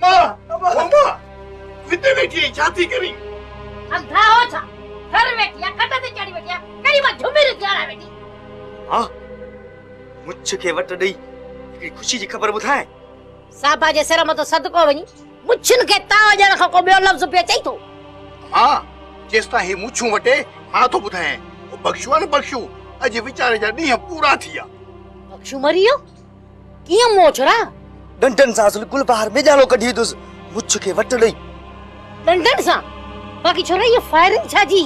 अम्मा कितने बैठी है शादी करी अंधा हो छा घर बैठी या खट ते चढ़ी बैठी कई बार झुमिर थियाड़ा बैठी हां मुछ के वट दई हिकड़ी खुशी जी खबर बुधाए साबा जे सिर में तो सदको वनी मुछन के ताव जण खां को बियो लफ्ज पे चई तो हां जेस्ता ही मुछू वटे मां तो बुधाए ओ बख्शुआ न बख्शु अज विचारे जा दी पूरा थिया बख्शु मरियो किया मोचरा डंडन सासुल कुल बाहर में जालो कढी दुस मुछ के वट दई डंडन सा बाकी छोरा ये फायरिंग छा जी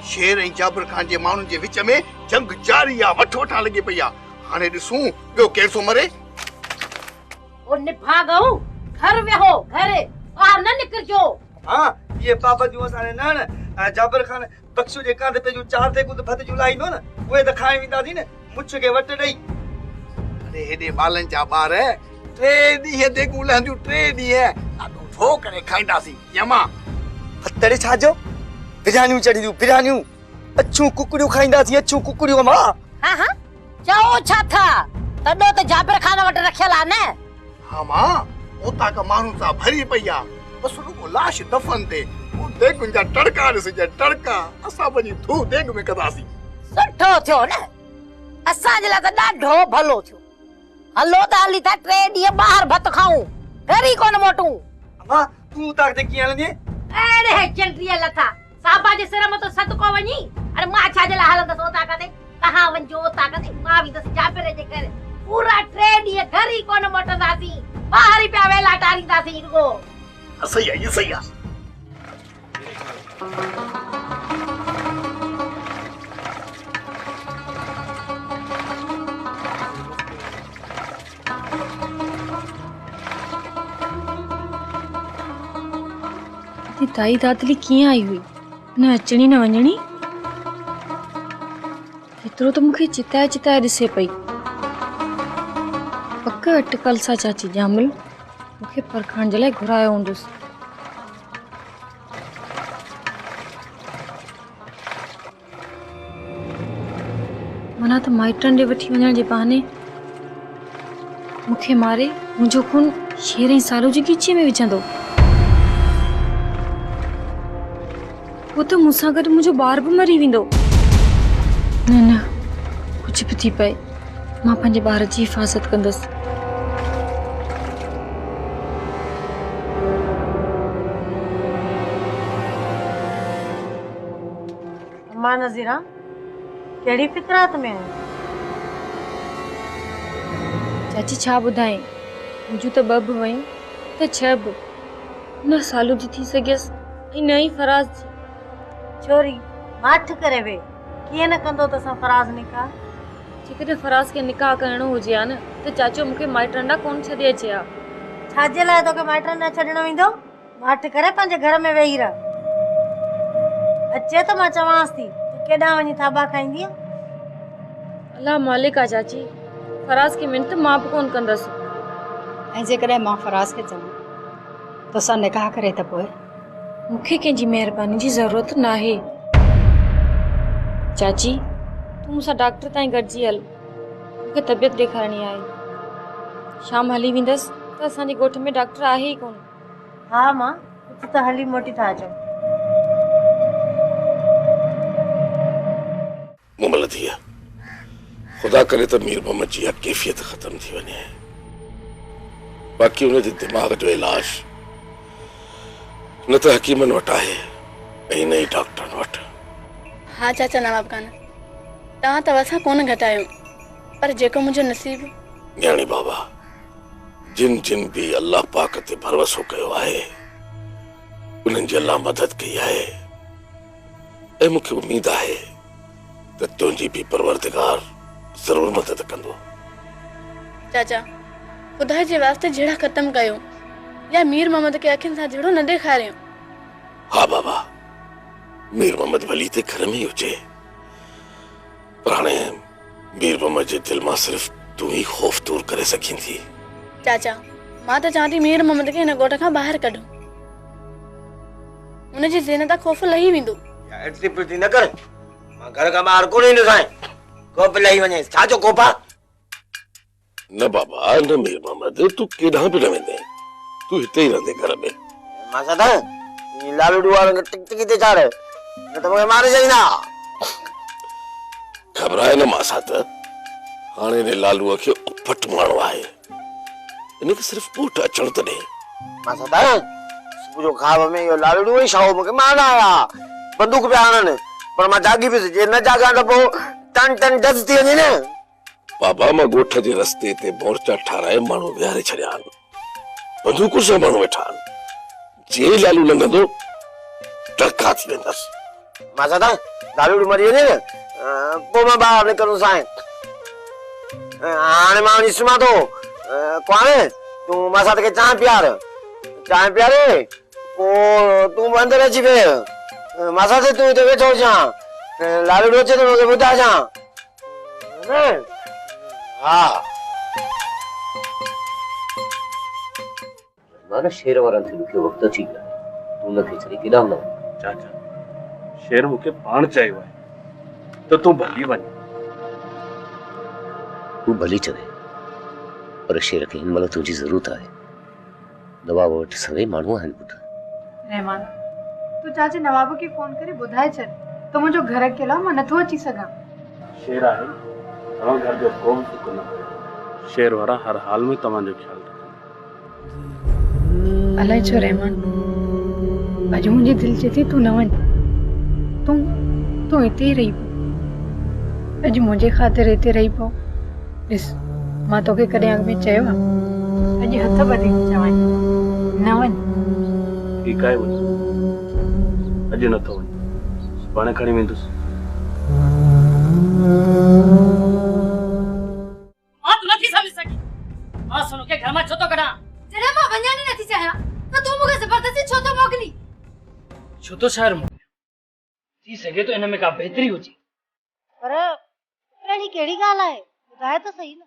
शेर ऐं जाबिर खान जे माण्हुनि जे विच में जंग जारी आ वठा लॻी पई आ हाणे ॾिसूं ॿियो केरु थो मरे ओ निभागऊ घर वेहो घर बाहर न निकरजो हां ये पापा जो असाने न जाबिर खान बख्शु जे कांध पे जो चार ते कुद भत जुलाई नो न ओए त खाए विंदा दी न मुछ के वट दई अरे हेॾे ॿालनि जा ॿार टे ॾींहं ते ॻोल्हंदियूं टे ॾींहं ॾाढो ठो करे खाईंदासीं यमा फतड़े छाजो बिरयानियूं चढ़ियूं बिरयानियूं अछू कुकड़ियूं खाईंदासीं अछू कुकड़ियूं मां हां हां चओ छा था तडो त जाबिर खान वट रखियल आ न हा मां ओता का माण्हू सां भरी पई आ बस रुगो लाश दफन ते ओ देगुन जा टड़का ॾिसजे टड़का असां वञी धू देग में कंदासीं सुठो थियो न असां जे लाइ त ॾाढो भलो थियो हलो त हली था टे ॾींहं ॿाहिर भत खाऊं घर ई कोन मोटूं मां तू ताक ते कीअं हलंदी अरे चंड्रीअ लथा साबा जे सिर में तो सदको वनी अरे मां छा जे लाइ हलंदसि ओ ताकते कहां वञो ताकते मां बि दस जाबिर जे घर पूरा टे ॾींहं घर ई कोन मोटंदासीं ॿाहिर ई पिया वेला टारींदासीं रुगो सही आहे ये सही आहे ताई दादली किया आई हुई न अचणी न वञणी एतिरो त मूंखे चिताए चिताए ॾिसे पई पक अटकल सां चाची ॼामल मूंखे परखण जे लाइ घुरायो हूंदुसि माना त माइटनि ॾे वठी वञण जे बहाने मूंखे मारे मुंहिंजो खून शेर ऐं सालो जी ॻिचीअ में विझंदो वो तो मूंसां गॾु मुंहिंजो ॿार बि मरी वेंदो न न कुझु बि थी पए मां पंहिंजे ॿार जी हिफ़ाज़त कंदसि अम्मा नज़ीरा कहिड़ी फितरात में है चाची छा ॿुधाए मुंहिंजूं त ॿ बि वयूं त छह बि न सालू जी थी सघियसि ऐं न ई फराज़ जी छोरी माठ करे वे किए न कंदो त फराज निकाह जेकॾहिं फराज़ खे निकाह करणो हुजे हा न त चाचो मूंखे माइटनि ॾांहुं कोन छॾे अचे हा छाजे लाइ तोखे माइटनि ॾांहुं छॾणो वेंदो माठ करे पंहिंजे घर में वेही रह अचे त मां चवांसि थी तूं केॾां वञी थाबा खाईंदी अल्लाह मालिक आहे चाची फराज़ खे मिनत मां बि कोन कंदसि ऐं जेकॾहिं मां फराज़ खे चवां तोसां निकाह करे त पोइ मूंखे कंहिंजी महिरबानी जी ज़रूरत नाहे चाची तूं मूंसां डॉक्टर ताईं गॾिजी हल मूंखे तबियत ॾेखारणी आहे शाम हली वेंदसि त असांजे ॻोठ में डॉक्टर आहे ई कोन हा मां कुझु त हली मोटी था अचो मुमल थिया खुदा करे त मीर मोहम्मद जी कैफियत ख़त्म थी वञे बाक़ी उन जे दिमाग़ जो इलाज न त हकीमन वटि आहे ऐं न ई डॉक्टरनि वटि हाँ चाचा नवाब खान तव्हां त असां कोन घटायो पर जेको मुंहिंजो नसीब ज्ञानी बाबा जिन जिन भी अल्लाह पाक ते भरोसो कयो आहे उन्हनि जी अल्लाह मदद कई आहे ऐं मूंखे उम्मीद आहे त तुंहिंजी बि परवरदिगार ज़रूर मदद कंदो चाचा खुदा जे वास्ते जहिड़ा ख़त्म कयो या मीर मोहम्मद के अखियुनि सां जहिड़ो न ॾेखारियो हा बाबा मीर मोहम्मद भली ते घर में ही हुजे पर हाणे मीर मोहम्मद जे दिल मां सिर्फ़ तूं ही खौफ दूर करे सघीं थी चाचा मां त चाहती मीर मोहम्मद के हिन ॻोठ खां ॿाहिरि कढो हुनजी ज़हन तां खौफ लही वेंदो एतिरी पिटी न कर मां घर खां ॿाहिरि कोन ईंदो साईं कोप लही वञे छाजो कोपा न बाबा न मीर मोहम्मद तू केॾांहुं बि न वेंदे तू हिते ही रहंदे घर में। मासा था ये लालू वालों के टिक टिक दे चारे न तो मुझे मारे जाइना। घबराए न मासा त हाणे ने लालूअ खे उपट माणो आहे, इनखे सिर्फ ऊट अचण त ॾे। मासा था सुबुह जो खाब में यो लालू ही शाव मुके मारना आया बंदूक पे आनन पर मां जागी भी जे न जागा त पो टन टन दस थी वञे न। बाबा मां ॻोठ जे रस्ते ते मोर्चा ठाराए माण्हू विहारे छॾिया आहिनि, बंदूकुनि सां माण्हू वेठा आहिनि। जे लालू लंघंदो टरका थी वेंदसि। मासा था लालू मरी वञे न पो मां ॿाहिरि निकिरूं साईं। हाणे मां ॾिसां थो कोन तूं मासा खे चांहि पियारे पो तूं अंदरि अची वे। मासा से तूं हिते वेठो हुजां लालू अचे त मूंखे ॿुधाइजां। हा माना शेर वारनि खे मूंखे वक़्तु अची वियो आहे, तूं हुनखे छॾी केॾां न वञ। चाचा शेर मूंखे पाण चयो आहे त तूं भली वञ। तूं भली चवे पर शेर खे हिन महिल तुंहिंजी ज़रूरत आहे। नवाब वटि सभई माण्हू आहिनि पुटु। रहमान तू चाचे नवाब खे फोन करे ॿुधाए छॾ त मुंहिंजो घर अकेला मां नथो अची सघां। शेर आहे तव्हां घर जो को बि फिक्र न कयो, शेर वारा हर हाल में तव्हांजो ख्याल रखंदा। अलाए छो रहमान अॼु मुंहिंजी दिलि चए थी तूं न वञ, तूं हिते ई रही पओ। अॼु मुंहिंजे ख़ातिर हिते रही पओ। ॾिस मां तोखे कॾहिं अॻ में चयो आहे अॼु हथ ॿधी चवां न वञ। ठीकु आहे वञ, अॼु नथो वञ, सुभाणे खणी वेंदुसि। मां तू नथी समझ सकी, मां सुनो के घर में छो तो कढा जॾहिं मां वञण नथी चाहियां त तूं मूंखे ज़बरदस्ती छो तो मोकिली। छो तो शहर मोकिलियो थी सघे तो इन में का बेहतरी हुजे। पर अहिड़ी कहिड़ी ॻाल्हि आहे ॿुधाए त सही न।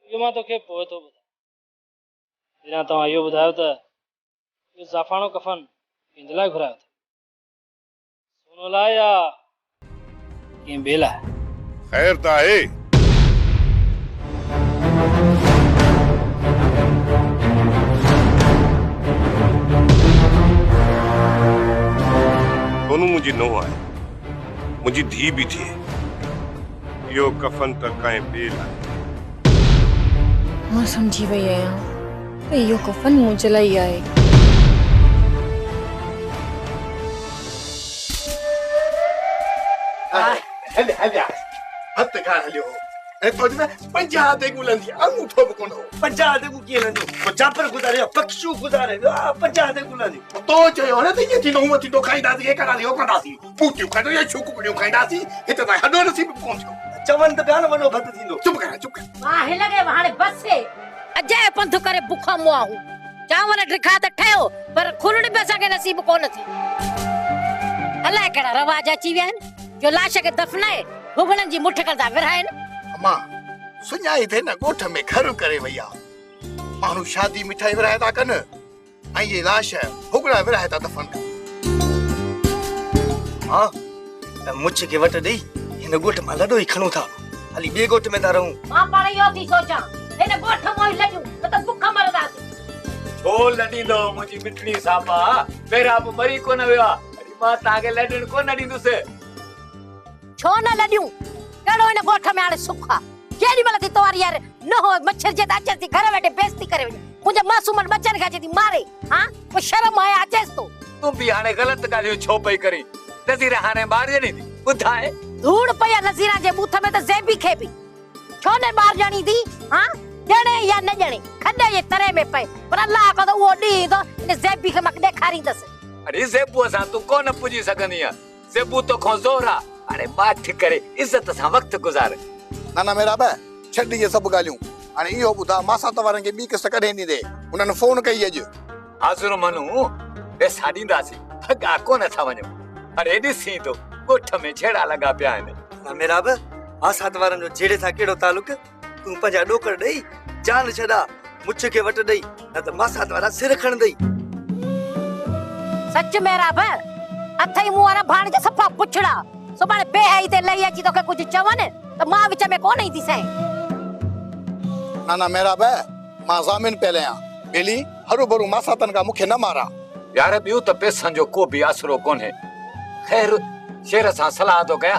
इहो मां तोखे पोइ थो ॿुधायां, पहिरियां तव्हां इहो ॿुधायो त इहो ज़ाफ़ाणो कफ़न कंहिंजे लाइ घुरायो अथव, सोनो लाइ या कंहिं ॿिए लाइ? ख़ैर त आहे। सोनू मुंहिंजी नूंहुं आहे, मुंहिंजी धीउ बि थिए। इहो कफ़न त कंहिं ॿिए लाइ। मां समझी वई आहियां त इहो कफ़न मुंहिंजे लाइ आहे। हथ खां हलियो ऐं तोज में 50 ते गुलंदी अंगूठो बि कोन हो। 50 ते कीअं लंदो तो जापर गुज़ारे पक्षू गुज़ारे 50 ते गुलंदी। तो चयो न त ये थी नूंहं थींदो खाईंदासीं हे कंदासीं हो कंदासीं पूटियूं खाईंदो या छुकड़ियूं खाईंदासीं हिते त हॾो नसीब कोन थियो। चवनि त पिया न वॾो भत थींदो। चुप कर मां हिन खे हाणे बस अजय पंध करे बुखा मुआहूं चांवर ड्रिखा त ठहियो पर खुरड़ बि असांखे नसीब कोन थी। अलाए कहिड़ा रवाज अची विया आहिनि जो लाश खे दफ़नाए भुॻड़नि जी मुठ कंदा विरहाइनि। अम्मा सुञाई थे न ॻोठ में घर करे वई आहे। माण्हू शादी मिठाई विराए था कनि ऐं ये लाश भुॻड़ा विराए था दफ़न कनि। हाँ मुछ के वट ॾेई हिन ॻोठ मां लॾो ई खणूं था, हाली ॿिए ॻोठ में था रहूं। मां पाण इहो थी सोचां हिन ॻोठ मों ई लॼूं न त बुख मरदासीं। छो लॾींदो मुंहिंजी मिठड़ी सामा, पहिरां बि मरी कोन वियो आहे, वरी मां तव्हांखे लॾण कोन ॾींदुसि। छो न लॾियूं, कहिड़ो हिन ॻोठ में हाणे सुख आहे। केॾी महिल थी तोरी यार न हो मच्छर जे त अचे थी घर वेठे बेइज्जती करे वञे, मुंहिंजे मासूमनि बचनि खे अचे थी मारे। हाँ को शर्म आहे अचेसि तो तूं बि हाणे ग़लति ॻाल्हियूं छो पई करी? नज़ीर हाणे मारे नी थी ॿुधाए। धूड़ पई आहे नज़ीरा जे बूथ में त ज़ेबी खे बि छो न ॿार ॼणी थी। हाँ ॼणे या न ॼणे खॾे जे तरे में पए पर अल्लाह को त उहो ॾींहुं ईंदो इन ज़ेबी खे मां ॾेखारींदसि। अरे ज़ेबूअ सां तूं कोन पुॼी सघंदी आहे, ज़ेबू तोखां ज़ोर आहे। हाणे माठ करे इज़त सां वक़्तु गुज़ार। ना मेरा बे छॾ इहे सभु ॻाल्हियूं। हाणे इहो ॿुधा मासात वारनि खे ॿी किस्त कॾहिं ॾींदे? उन्हनि फोन कई अॼु। हाज़ुर मनू पैसा ॾींदासीं, भॻा कोन था वञूं। अरे ॾिसीं तो ॻोठ में छेड़ा लॻा पिया आहिनि। ना मेरा बे आसात वारनि जो जहिड़े सां कहिड़ो तालुक? तूं पंहिंजा ॾोकर ॾेई जान छॾा, मुछ खे वट ॾेई न त मासात वारा सिर खणंदई। सच मेरा बे अथई मूं वारा भाण जा सफ़ा पुछड़ा सुभाणे बेहई ते लई अची तोखे कुझु चवनि त मां विच में कोन ईंदी सैं। ना मेरा बे मां ज़ामिन पे लयां बेली हरू भरू मासातन का मुखे न मारा। यार बियो तो पैसन जो को भी आसरो कोने। खैर शेर सां सलाह तो कया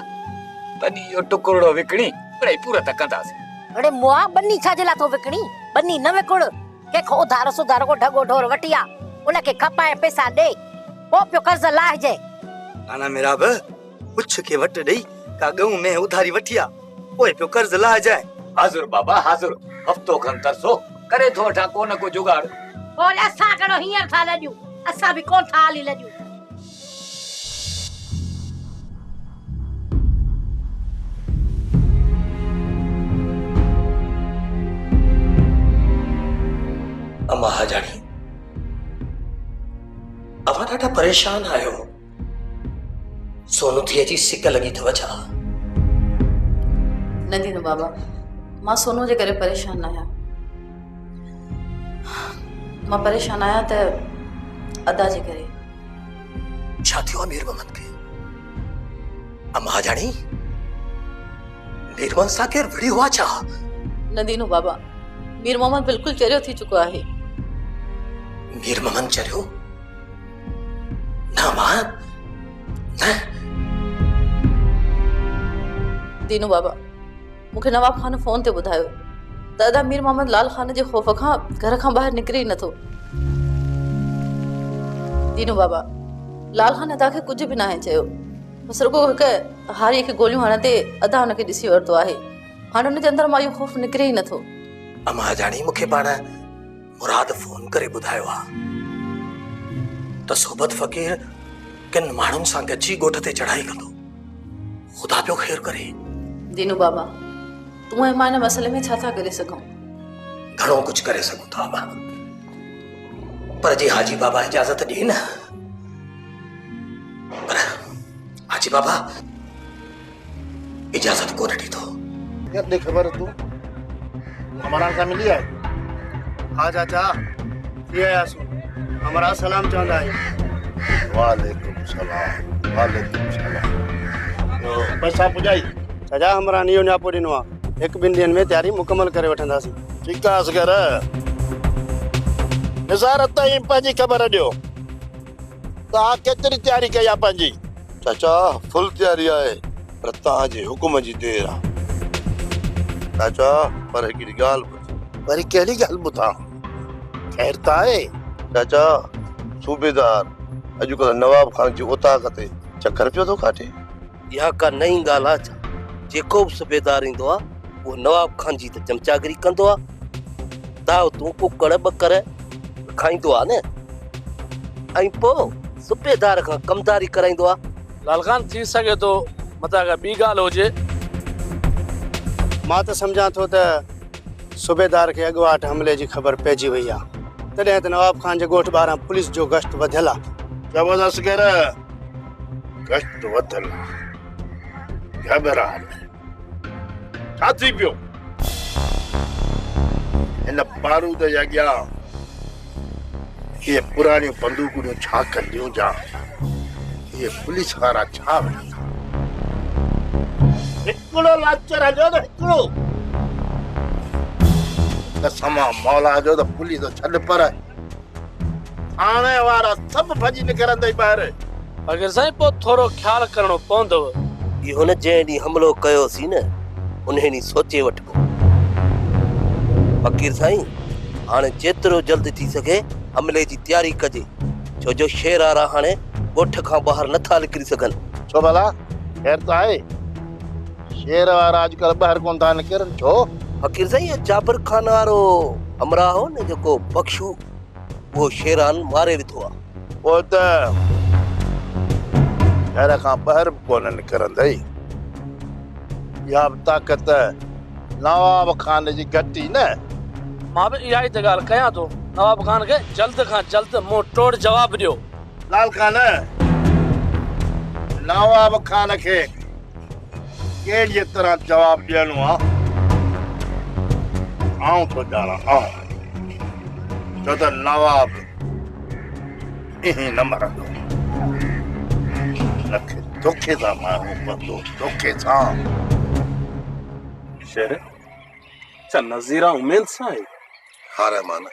बनी यो टुकड़ो विकणी पड़े पूरा तकंदासी। अरे मुआ बन्नी छाजे ला तो विकणी बन्नी न विकड़ के खो उधार सुधार को ढगो ढोर वटिया उनके खपाए पैसा दे ओ पियो कर्ज लाहजे। नाना मेरा ब पुछ के वट दई का गऊ में उधारी वठिया ओए पियो कर्ज ला जाए। हाजुर बाबा हाजुर हफ्तो खन तरसो करे थो ठा को न को जुगाड़। बोल असा कनो हियर था लजू असा भी कोन था ली लजू। अम्मा हजाणी अवा ॾाढा परेशान आयो। सोनू थी जी सिक लगी थव छा? न दीनो बाबा मां सोनू जे करे परेशान आहियां। मां परेशान आहियां त अदा जे करे। छा थियो आहे मीर मोहम्मद खे? अम्मा हजाणी मीर मोहम्मद सां केरु विढ़ी हुआ छा? न दीनो बाबा मीर मोहम्मद बिल्कुल चरियो थी चुको आहे। मीर मोहम्मद चरियो? ना मां न। दीनू बाबा मूंखे नवाब खान फोन ते ॿुधायो त अदा मीर मोहम्मद लाल खान जे ख़ौफ़ खां घर खां ॿाहिरि निकिरे ई नथो। दीनू बाबा लाल खान अदा खे कुझु बि नाहे चयो बसि रुॻो हिकु हारीअ खे गोलियूं हणंदे अदा हुनखे ॾिसी वरितो आहे। हाणे हुनजे अंदरि मां इहो ख़ौफ़ निकिरे ई नथो। अम्मा हजाणी मूंखे पाण मुराद फोन करे ॿुधायो आहे त सोबत फ़कीर किन माण्हुनि सां गॾिजी ॻोठ ते चढ़ाई कंदो। ख़ुदा पियो ख़ैर करे। दीनू बाबा तूं ऐं मां हिन मसइले में छा था करे सघूं? घणो कुझु करे सघूं था अम्मा, पर जी हाजी बाबा इजाज़त ॾे न। पर हाजी बाबा इजाज़त कोन ॾींदो। यार खबर तू हमारा सां मिली आहे? हाँ चाचा ये आसू हमारा सलाम चवंदा आहियूं। वालेकुम सलाम वालेकुम सलाम। तो पैसा पुजाई चाचा हमारा नियो न्यापो ॾिनो आहे। हिकु ॿिनि ॾींहंनि में तयारी मुकमल करे वठंदासीं। ठीकु आहे असगर निसार ताईं पंहिंजी ख़बर ॾियो तव्हां केतिरी तयारी कई आहे पंहिंजी? चाचा फुल तयारी आहे पर तव्हांजे हुकुम जी देरि आहे चाचा। पर हिकिड़ी ॻाल्हि वरी कहिड़ी ॻाल्हि ॿुधां? ख़ैर त आहे चाचा। सूबेदार अॼुकल्ह नवाब खान जी उताक ते चक्कर पियो थो काटे। इहा का नई ॻाल्हि आहे छा? जेको बि सूबेदार ईंदो आहे उहो नवाब खान जी त चमचागिरी कंदो आहे। दाव तूं कुकड़ ॿकड़ खाईंदो आहे न ऐं पोइ सूबेदार खां कमदारी कराईंदो आहे। लाल खान थी सके तो मता का ॿी ॻाल्हि हुजे। मां त सम्झां थो त सूबेदार खे अॻुवाट हमले जी ख़बर पइजी वई आहे तॾहिं त नवाब खान जे ॻोठ ॿाहिरां पुलिस जो गश्त वधियल आहे। ज़बरदस्त कर गश्त वधियल घबराहट छा थी पियो? हिन बारूद जे अॻियां इहे पुराणियूं बंदूकूं छा कंदियूं जा? इहे पुलिस वारा छा वठंदा? हिकिड़ो लाचर जो त हिकिड़ो कसमा मौला जो त पुलिस तो छॾ पर थाणे वारा सभु भॼी निकिरंदई ॿाहिरि। अगर साईं पोइ थोरो ख़्यालु करणो पवंदव। इहो न जंहिं ॾींहुं हमलो कयोसीं न उन ॾींहुं सोचे वठिबो। फ़कीर साईं हाणे जेतिरो जल्द थी सघे हमले जी तयारी कजे छो जो शेर वारा हाणे ॻोठ खां ॿाहिरि नथा निकिरी सघनि। छो भला ख़ैर त आहे शेर वारा अॼुकल्ह ॿाहिरि कोन था निकिरनि छो? फ़कीर साईं जाबिर खान वारो हमरा हो न जेको बख्शू वो शेरान मारे विधो आहे। वो त घर खां ॿाहिरि कोन निकिरंदई। इहा बि ताक़त नवाब खान जी घटी न। मां बि इहा ई त ॻाल्हि कयां थो। नवाब खान खे जल्द खां जल्द मुंहुं तोड़ जवाब ॾियो। लाल खान नवाब खान खे कहिड़ी तरह जवाब ॾियणो आहे आऊं थो ॼाणा छो त नवाब इहे न मरंदो। लख धोखे सां माण्हू पवंदो धोखे सां। शेर छा नज़ीरा उमेद सां आहे? हा रहमान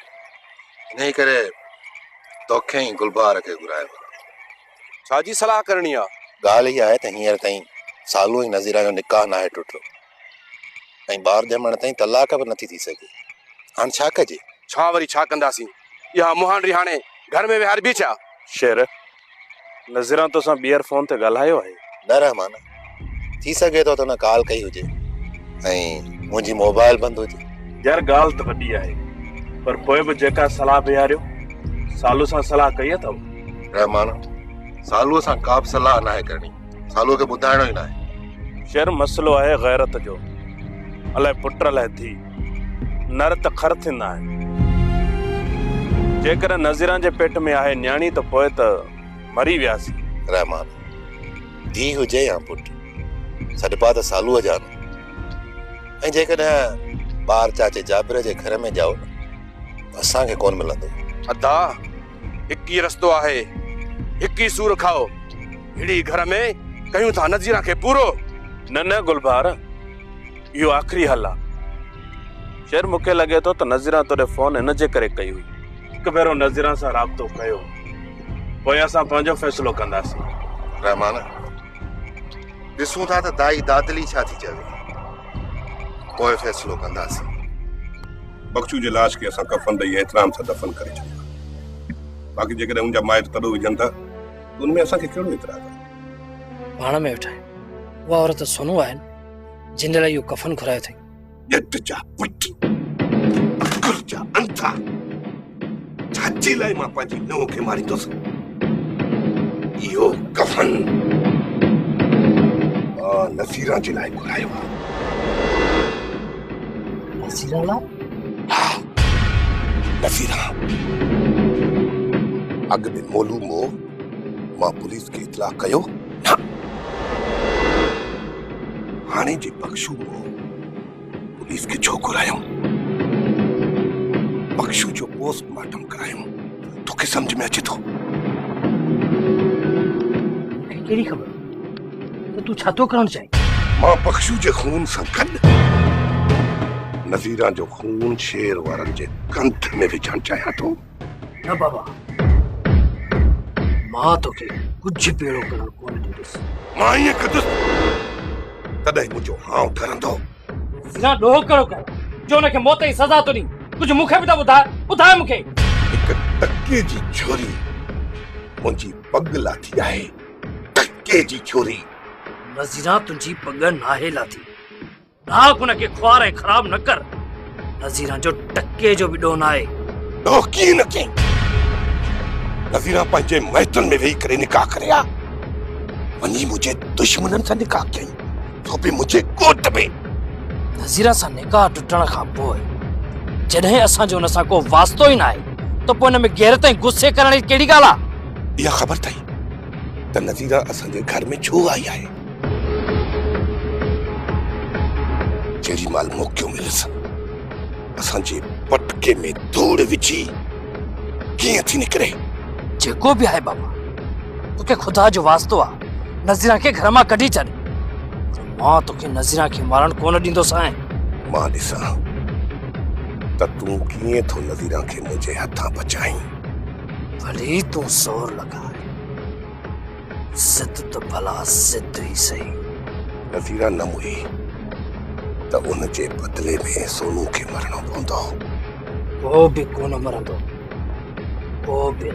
इन्हीं करे तोखे ही गुलबार खे घुरायो। छा जी सलाह करणी आ? ॻाल्हि इहा आहे त हींअर ताईं सालू ई नज़ीरा जो निकाह नाहे टुटो ऐं ॿार ॼमण ताईं तलाक बि नथी थी सघे। हाणे छा कजे? छा वरी छा कंदासीं? इहा मुहांडी हाणे घर में विहार बि छा? शेर नज़ीरा तोसां ॿीहर फोन ते ॻाल्हायो आहे? न रहमान, थी सघे थो त हुन कॉल कई हुजे ऐं मुंहिंजी मोबाइल बंदि हुजे। यार ॻाल्हि त वॾी आहे, पर पोइ बि जेका सलाह बिहारियो सालू सां सलाह कई अथव? रहमान, सालूअ सां का बि सलाह नाहे करणी, सालूअ खे ॿुधाइणो ई नाहे। शेर मसलो आहे गैरत जो, अलाए पुट अलाए थी, नर त खर थींदा आहिनि। जेकर नज़ीरा जे पेट में आहे न्याणी त पोइ त मरी वियासीं। रहमान, धी हुजे या पुट, सॾिपा त सालूअ जा न। ऐं जेकॾहिं ॿार चाचे जाबिर जे घर में जाओ न, असांखे कोन मिलंदो। अदा हिकु ई रस्तो आहे, हिकु ई सूर खाओ। हिड़ी घर में कयूं था नज़ीरा खे पूरो। न गुलबार, इहो आख़िरी हल आहे। शेर मूंखे लॻे थो त नज़ीरा तोरे फोन इन जे करे कई हुई। हिकु भेरो नज़ीरा सां राब्तो कयो, पोइ असां पंहिंजो फ़ैसिलो कंदासीं। रहमान, ॾिसूं था त दाई दादली छा थी चवे, पोइ फ़ैसिलो कंदासीं। बख्शू जे लाश खे असां कफन ॾेई एतिराम सां दफ़न करे छॾियो। बाक़ी जेकॾहिं उनजा माइट तॾो विझनि था त उनमें असांखे कहिड़ो एतिराज़ आहे? पाण में वेठा आहिनि। उहा औरत सोनू आहिनि जिन लाइ इहो कफन घुरायो अथई। ॼट जा पुट, अकुल जा अंधा, छाजे लाइ मां पंहिंजी नुंहुं खे मारींदुसि? इहो कफन मां नज़ीरा जे लाइ घुरायो आहे। नज़ीरा लाइ? हा, नज़ीरा अॻु में मालूम हो, मां पुलिस खे इतला कयो न। हाणे जे बख्शू हो, पुलिस खे छो घुरायो? बख्शू जो पोस्टमार्टम करायो। तोखे समझ में अचे थो? कहिड़ी ख़बर त तूं छा थो करणु चाहीं? मां बख्शू जे खून सां गॾु नज़ीरा जो खून शेर वारनि जे कंठ में विझणु चाहियां थो। न बाबा, मां तोखे कुझु पेड़ो करणु कोन ॾींदुसि। मां ईअं कंदुसि तॾहिं मुंहिंजो हाउ ठरंदो। नज़ीरा ॾोह कहिड़ो कयो जो हुनखे मौत जी सज़ा थो ॾीं? कुझु मूंखे बि त ॿुधाए मूंखे। हिकु टके जी छोरी मुंहिंजी पग लाथी आहे। टके जी छोरी। नज़ीरा तुंहिंजी पग नाहे लाथी। नाक हुनखे ख्वार ऐं ख़राब न कर। नज़ीरा जो टके जो बि ॾोह न आहे। ॾोह कीअं न कई? नज़ीरा पंहिंजे महतुनि में वेही करे निकाह करे आ। वञी मुंहिंजे दुश्मननि सां निकाह कयईं, तो बि मुंहिंजे कोट में। नज़ीरा सां निकाह टुटण खां पोइ जॾहिं असांजो हुन सां को वास्तो ई न आहे त पोइ हिन में गैरत ऐं गुस्से करण जी कहिड़ी ॻाल्हि आहे? इहा ख़बर अथई त नज़ीरा असांजे घर में छो आई आहे? जेॾी महिल मौक़ो मिलसि असांजे पटके में धूड़ विझी कीअं थी निकिरे। जेको बि आहे बाबा, तोखे खुदा जो वास्तो आहे, नज़ीरा खे घर मां कढी छॾ। मां तोखे नज़ीरा खे मारण कोन ॾींदोसि। मां ॾिसां त तूं कीअं थो नज़ीरा खे मुंहिंजे हथां बचाईं। भली तूं ज़ोर लॻाए, ज़िद त भला ज़िद ई सही। नज़ीरा न मुई त उन जे बदले में सोनू खे मरणो पवंदो। को बि कोन मरंदो, को बि न।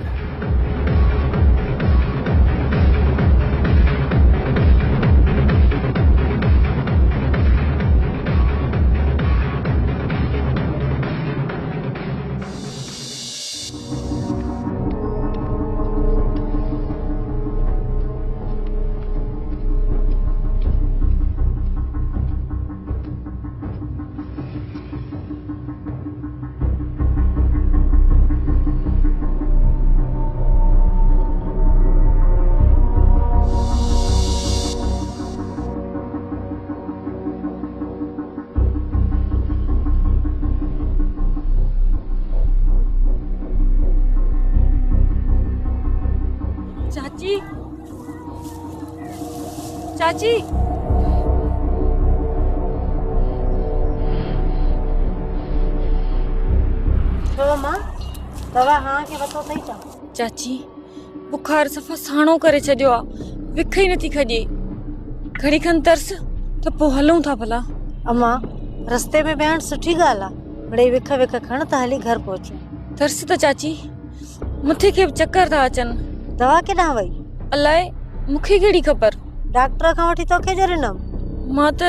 चाची, छो मां? दवा हाँ के वतो सही चा चाची बुखार सफ़ा साणो करे छॾियो आहे विख ई नथी खॼे घड़ी खन तरस त पोइ हलूं था भला। अम्मा रस्ते में बेहण सुठी ॻाल्हि आहे बड़े विख विख खण त हली घर पहुचूं। तरस त चाची मथे खे बि चक्कर था अचनि। दवा केॾां वई? अलाए मूंखे कहिड़ी ख़बर। डॉक्टर खां वठी तोखे जो ॾिनमि। मां त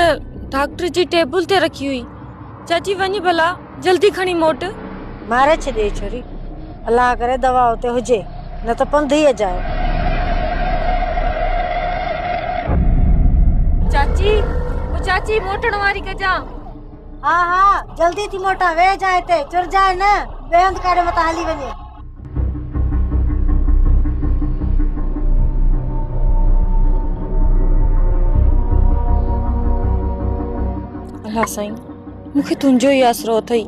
डॉक्टर जी टेबल ते रखी हुई। चाची वञ भला जल्दी खणी मोट। मारे छॾे छोरी अलाह करे दवा उते हुजे न त पंध ई अजायो। चाची ओ चाची मोटण वारी कजा। हाँ हाँ जल्दी थी मोटा वे जाए ते चुर जाए न बेहंद काड़े मत हली वञे। अल्लाह साईं मूंखे तुंहिंजो ई आसरो अथई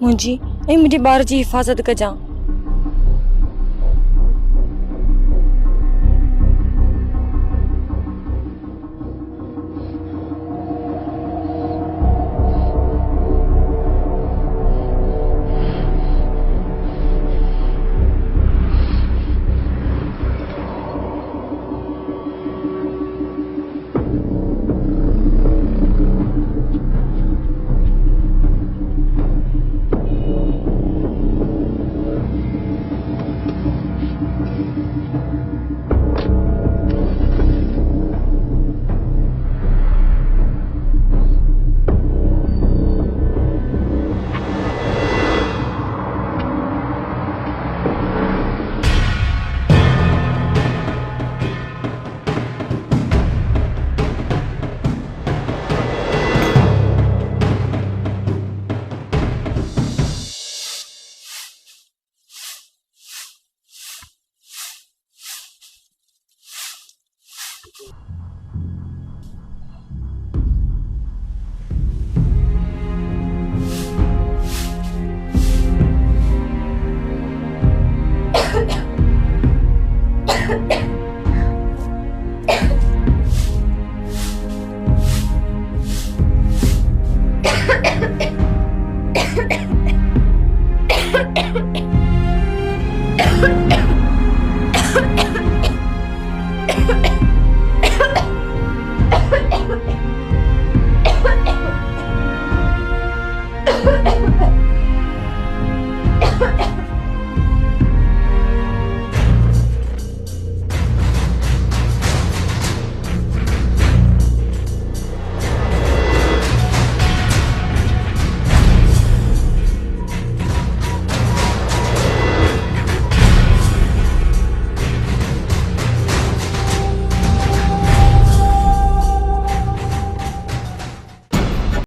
मुंहिंजी ऐं मुंहिंजे ॿार जी हिफ़ाज़त कजां।